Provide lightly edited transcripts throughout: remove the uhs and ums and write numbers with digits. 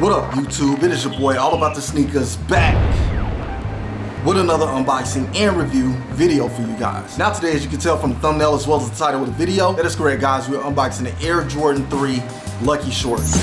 What up, YouTube? It is your boy, All About The Sneakerz, back with another unboxing and review video for you guys. Now today, as you can tell from the thumbnail as well as the title of the video, that is correct, guys, we're unboxing the Air Jordan 3 Lucky Shorts.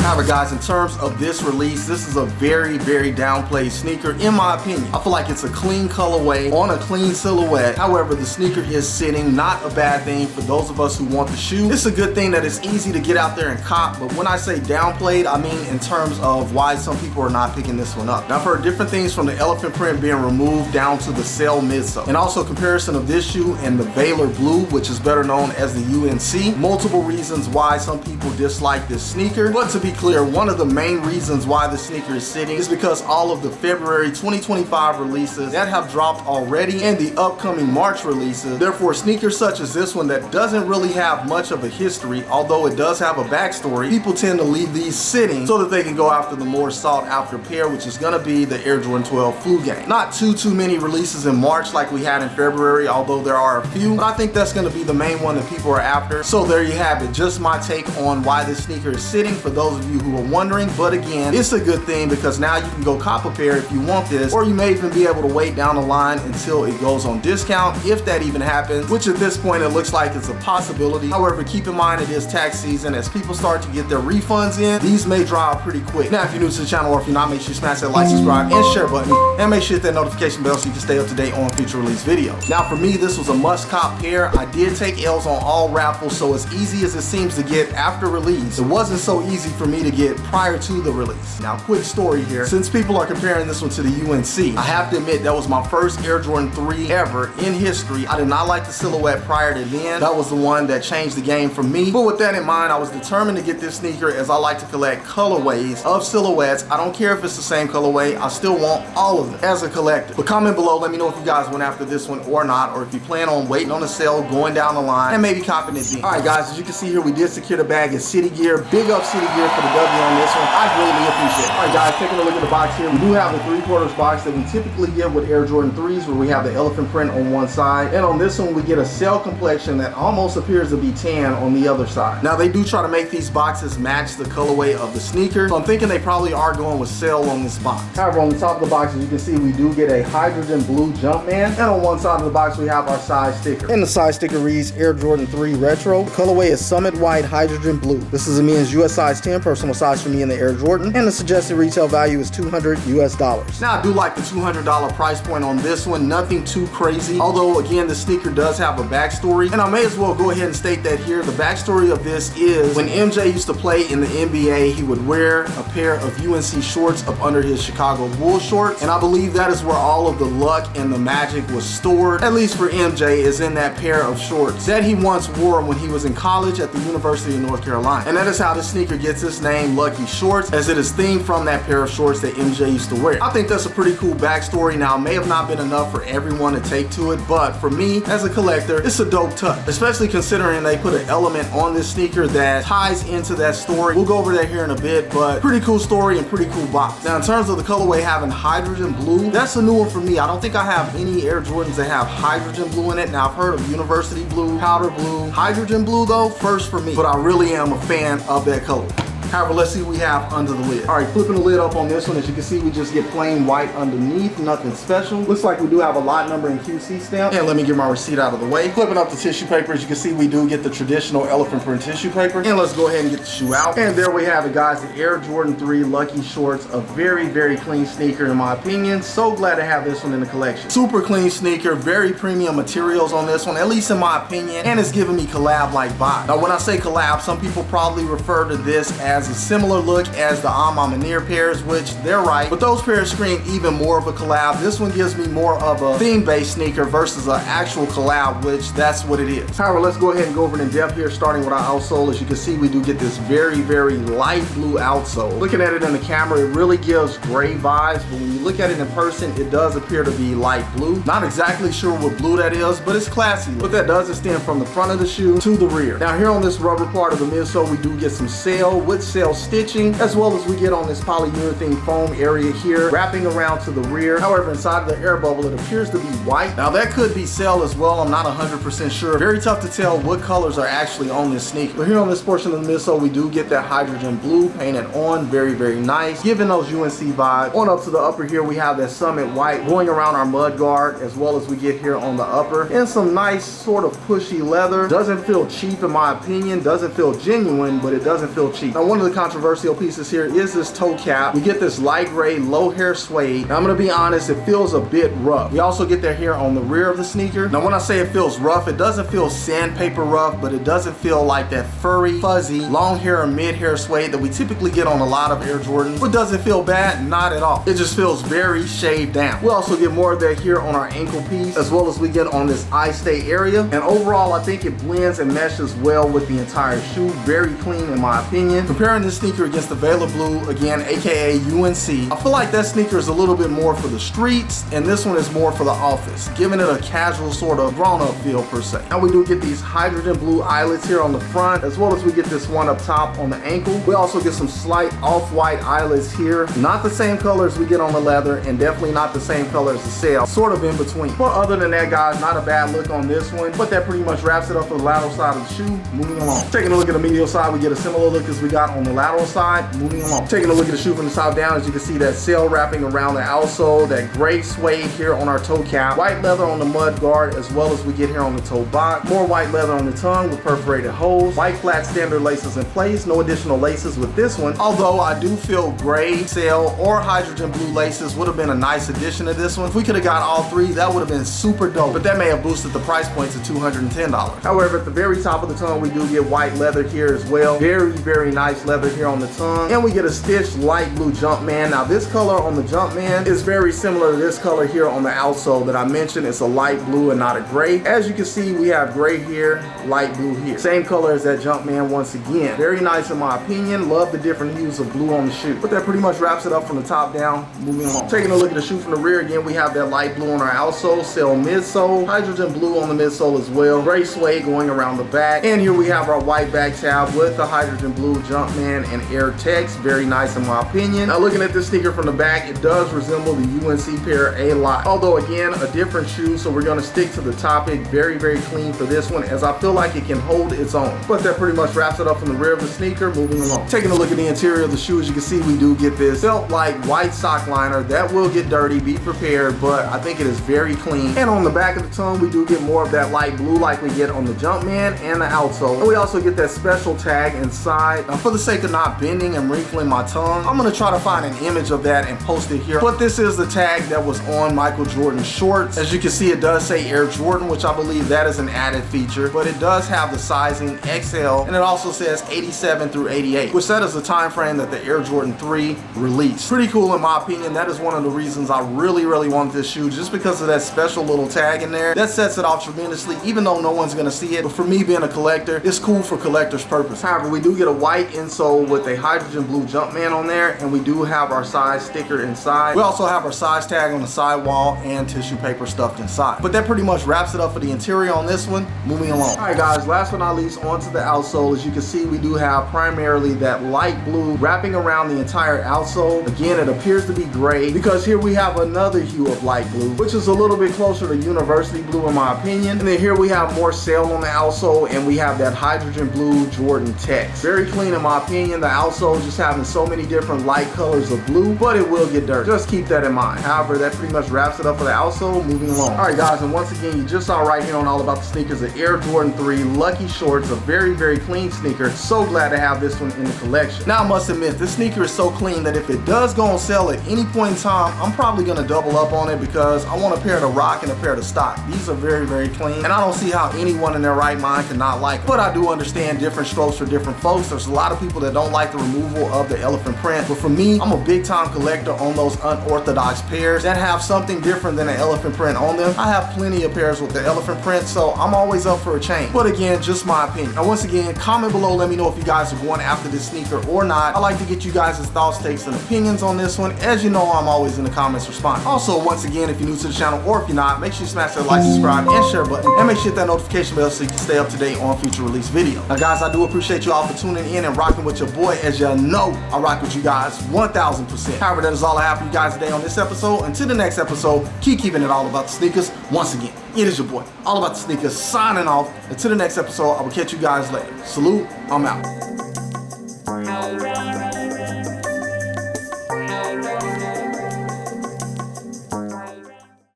However, guys, in terms of this release, this is a very downplayed sneaker in my opinion. I feel like it's a clean colorway on a clean silhouette. However, the sneaker is sitting, not a bad thing for those of us who want the shoe. It's a good thing that it's easy to get out there and cop, but when I say downplayed, I mean in terms of why some people are not picking this one up. Now, I've heard different things from the elephant print being removed down to the cell midsole, and also comparison of this shoe and the Valor Blue, which is better known as the UNC. Multiple reasons why some people dislike this sneaker, but to be clear, one of the main reasons why the sneaker is sitting is because all of the February 2025 releases that have dropped already and the upcoming March releases. Therefore, sneakers such as this one that doesn't really have much of a history, although it does have a backstory, people tend to leave these sitting so that they can go after the more sought after pair, which is going to be the Air Jordan 12 Flu Game. Not too many releases in March like we had in February, although there are a few, but I think that's going to be the main one that people are after. So there you have it, just my take on why this sneaker is sitting for those of you who are wondering. But again, it's a good thing because now you can go cop a pair if you want this, or you may even be able to wait down the line until it goes on discount, if that even happens, which at this point it looks like it's a possibility. However, keep in mind it is tax season. As people start to get their refunds in, these may dry out pretty quick. Now, if you're new to the channel, or if you're not, make sure you smash that like, subscribe, and share button, and make sure you hit that notification bell so you can stay up to date on future release videos. Now, for me, this was a must cop pair. I did take L's on all raffles, so as easy as it seems to get after release, it wasn't so easy for me to get prior to the release. Now, quick story here. Since people are comparing this one to the UNC, I have to admit that was my first Air Jordan 3 ever in history. I did not like the silhouette prior to then. That was the one that changed the game for me. But with that in mind, I was determined to get this sneaker as I like to collect colorways of silhouettes. I don't care if it's the same colorway. I still want all of them as a collector. But comment below, let me know if you guys went after this one or not, or if you plan on waiting on the sale, going down the line, and maybe copping it then. Alright guys, as you can see here, we did secure the bag in City Gear. Big up City Gear for the W on this one. I greatly appreciate it. Alright guys, taking a look at the box here, we do have the 3/4 box that we typically get with Air Jordan 3s, where we have the elephant print on one side, and on this one we get a cell complexion that almost appears to be tan on the other side. Now, they do try to make these boxes match the colorway of the sneaker, so I'm thinking they probably are going with cell on this box. However, on the top of the box, as you can see, we do get a hydrogen blue Jumpman, and on one side of the box we have our size sticker, and the size sticker reads Air Jordan 3 Retro. The colorway is Summit White Hydrogen Blue. This is a men's US size 10, personal size for me in the Air Jordan, and the suggested retail value is $200 US. Now, I do like the $200 price point on this one. Nothing too crazy, although again, the sneaker does have a backstory, and I may as well go ahead and state that here. The backstory of this is when MJ used to play in the NBA, he would wear a pair of UNC shorts up under his Chicago Bulls shorts, and I believe that is where all of the luck and the magic was stored, at least for MJ, is in that pair of shorts that he once wore when he was in college at the University of North Carolina. And that is how this sneaker gets its name, Lucky Shorts, as it is themed from that pair of shorts that MJ used to wear. I think that's a pretty cool backstory. Now, it may have not been enough for everyone to take to it, but for me as a collector, it's a dope touch, especially considering they put an element on this sneaker that ties into that story. We'll go over that here in a bit, but pretty cool story and pretty cool box. Now, in terms of the colorway having hydrogen blue, that's a new one for me. I don't think I have any Air Jordans that have hydrogen blue in it. Now, I've heard of university blue, powder blue. Hydrogen blue though, first for me, but I really am a fan of that color. However, let's see what we have under the lid. All right, flipping the lid up on this one, as you can see, we just get plain white underneath, nothing special. Looks like we do have a lot number and QC stamp. And let me get my receipt out of the way. Flipping up the tissue paper, as you can see, we do get the traditional elephant print tissue paper. And let's go ahead and get the shoe out. And there we have it, guys, the Air Jordan 3 Lucky Shorts. A very clean sneaker in my opinion. So glad to have this one in the collection. Super clean sneaker, very premium materials on this one, at least in my opinion. And it's giving me collab-like vibe. Now, when I say collab, some people probably refer to this as as a similar look as the Manir pairs, which they're right, but those pairs scream even more of a collab. This one gives me more of a theme-based sneaker versus an actual collab, which that's what it is. However, let's go ahead and go over it in depth here, starting with our outsole. As you can see, we do get this very, very light blue outsole. Looking at it in the camera, it really gives gray vibes, but when you look at it in person, it does appear to be light blue. Not exactly sure what blue that is, but it's classy. What that does is extend from the front of the shoe to the rear. Now here on this rubber part of the midsole, we do get some sail with sail stitching, as well as we get on this polyurethane foam area here, wrapping around to the rear. However, inside of the air bubble, it appears to be white. Now that could be sail as well. I'm not 100% sure. Very tough to tell what colors are actually on this sneaker. But here on this portion of the midsole, we do get that hydrogen blue painted on. Very, very nice, giving those UNC vibes. On up to the upper here, we have that summit white going around our mud guard, as well as we get here on the upper, and some nice sort of pushy leather. Doesn't feel cheap in my opinion, doesn't feel genuine, but it doesn't feel cheap. Now one of the controversial pieces here is this toe cap. We get this light gray low hair suede. Now I'm gonna be honest, it feels a bit rough. We also get that here on the rear of the sneaker. Now when I say it feels rough, it doesn't feel sandpaper rough, but it doesn't feel like that furry, fuzzy, long hair or mid hair suede that we typically get on a lot of Air Jordans. But does it feel bad? Not at all. It just feels very shaved down. We also get more of that here on our ankle piece, as well as we get on this eye stay area. And overall, I think it blends and meshes well with the entire shoe. Very clean in my opinion. Comparing this sneaker against the Vela Blue, again, aka UNC, I feel like that sneaker is a little bit more for the streets, and this one is more for the office, giving it a casual sort of grown-up feel per se. Now we do get these hydrogen blue eyelets here on the front, as well as we get this one up top on the ankle. We also get some slight off-white eyelets here. Not the same colors we get on the leather, and definitely not the same color as the sail, sort of in between. But other than that, guys, not a bad look on this one, but that pretty much wraps it up for the lateral side of the shoe. Moving along. Taking a look at the medial side, we get a similar look as we got on the lateral side. Moving along. Taking a look at the shoe from the top down, as you can see that sail wrapping around the outsole, that gray suede here on our toe cap, white leather on the mud guard, as well as we get here on the toe box, more white leather on the tongue with perforated holes, white flat standard laces in place, no additional laces with this one, although I do feel gray, sail, or hydrogen blue laces would have been a nice addition to this one. If we could have got all three, that would have been super dope, but that may have boosted the price point to $210. However, at the very top of the tongue, we do get white leather here as well. Very, very nice leather here on the tongue, and we get a stitched light blue Jumpman. Now this color on the Jumpman is very similar to this color here on the outsole that I mentioned. It's a light blue and not a gray. As you can see, we have gray here, light blue here. Same color as that Jumpman once again. Very nice in my opinion. Love the different hues of blue on the shoe. But that pretty much wraps it up from the top down. Moving along. Taking a look at the shoe from the rear again, we have that light blue on our outsole, sail midsole, hydrogen blue on the midsole as well, gray suede going around the back, and here we have our white back tab with the hydrogen blue Jumpman and Air text. Very nice in my opinion. Now looking at this sneaker from the back, it does resemble the UNC pair a lot, although again a different shoe, so we're going to stick to the topic. Very, very clean for this one, as I feel like it can hold its own. But that pretty much wraps it up from the rear of the sneaker. Moving along. Taking a look at the interior of the shoe, as you can see, we do get this felt like white sock liner that will get dirty, be prepared, but I think it is very clean. And on the back of the tongue, we do get more of that light blue like we get on the Jumpman and the outsole. And we also get that special tag inside. Now for the sake of not bending and wrinkling my tongue, I'm going to try to find an image of that and post it here. But this is the tag that was on Michael Jordan's shorts. As you can see, it does say Air Jordan, which I believe that is an added feature, but it does have the sizing XL, and it also says 87 through 88, which that is the time frame that the Air Jordan 3 released. Pretty cool in my opinion. That is one of the reasons I really want this shoe, just because of that special little tag in there. That sets it off tremendously, even though no one's gonna see it. But for me being a collector, it's cool for collector's purpose. However, we do get a white insole with a hydrogen blue Jumpman on there, and we do have our size sticker inside. We also have our size tag on the sidewall and tissue paper stuffed inside. But that pretty much wraps it up for the interior on this one. Moving along. All right guys, last but not least, onto the outsole. As you can see, we do have primarily that light blue wrapping around the entire outsole. Again, it appears to be gray, because here we have another hue of light blue, which is a little bit closer to university blue in my opinion. And then here we have more sail on the outsole, and we have that hydrogen blue Jordan text. Very clean in my opinion. The outsole just having so many different light colors of blue, but it will get dirty. Just keep that in mind. However, that pretty much wraps it up for the outsole. Moving along. All right guys, and once again, you just saw right here on All About the Sneakers, the Air Jordan 3 Lucky Shorts, a very clean sneaker. So glad to have this one in the collection. Now I must admit, this sneaker is so clean that if it does go on sale at any point in time, I'm probably gonna double up on it, because I want a pair to rock and a pair to stock. These are very clean, and I don't see how anyone in their right mind cannot like them. But I do understand different strokes for different folks. There's a lot of of people that don't like the removal of the elephant print, but for me, I'm a big time collector on those unorthodox pairs that have something different than an elephant print on them. I have plenty of pairs with the elephant print, so I'm always up for a change. But again, just my opinion. Now once again, comment below, let me know if you guys are going after this sneaker or not. I like to get you guys' thoughts, takes, and opinions on this one. As you know, I'm always in the comments responding. Also, once again, if you're new to the channel or if you're not, make sure you smash that like, subscribe, and share button, and make sure you hit that notification bell so you can stay up to date on future release videos. Now guys, I do appreciate you all for tuning in and rocking with your boy. As you know, I rock with you guys 1000%. However, that is all I have for you guys today on this episode. Until the next episode, keep keeping it all about the sneakers. Once again, it is your boy, All About the Sneakers, signing off. Until the next episode, I will catch you guys later. Salute, I'm out.